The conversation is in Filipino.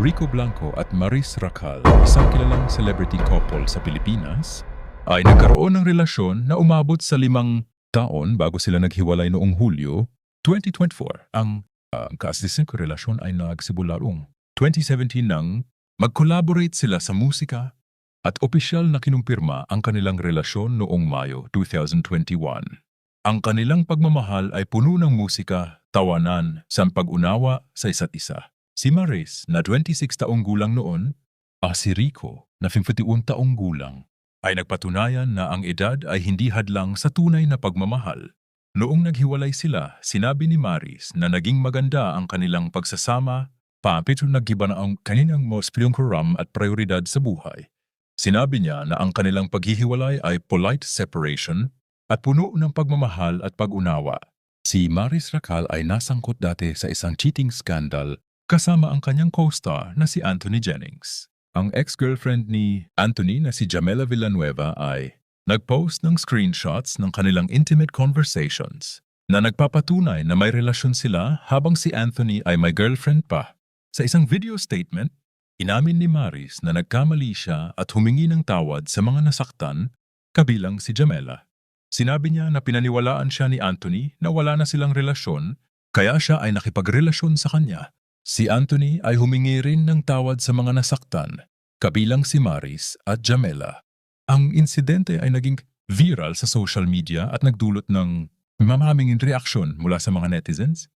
Rico Blanco at Maris Racal, isang kilalang celebrity couple sa Pilipinas, ay nagkaroon ng relasyon na umabot sa 5 taon bago sila naghiwalay noong Hulyo 2024. Ang kaaslisan ko relasyon ay nagsimula noong 2017 nang mag-collaborate sila sa musika at opisyal na kinumpirma ang kanilang relasyon noong Mayo 2021. Ang kanilang pagmamahal ay puno ng musika, tawanan, sa pag-unawa sa isa't isa. Si Maris, na 26 taong gulang noon, si Rico, na 51 taong gulang, ay nagpatunayan na ang edad ay hindi hadlang sa tunay na pagmamahal. Noong naghiwalay sila, sinabi ni Maris na naging maganda ang kanilang pagsasama, pero nag-iba na ang kanilang most pinungkuram at prioridad sa buhay. Sinabi niya na ang kanilang paghihiwalay ay polite separation at puno ng pagmamahal at pag-unawa. Si Maris Racal ay nasangkot dati sa isang cheating scandal kasama ang kanyang co-star na si Anthony Jennings. Ang ex-girlfriend ni Anthony na si Jamela Villanueva ay nag-post ng screenshots ng kanilang intimate conversations na nagpapatunay na may relasyon sila habang si Anthony ay may girlfriend pa. Sa isang video statement, inamin ni Maris na nagkamali siya at humingi ng tawad sa mga nasaktan, kabilang si Jamela. Sinabi niya na pinaniwalaan siya ni Anthony na wala na silang relasyon, kaya siya ay nakipagrelasyon sa kanya. Si Anthony ay humingi rin ng tawad sa mga nasaktan, kabilang si Maris at Jamela. Ang insidente ay naging viral sa social media at nagdulot ng maraming reaksyon mula sa mga netizens.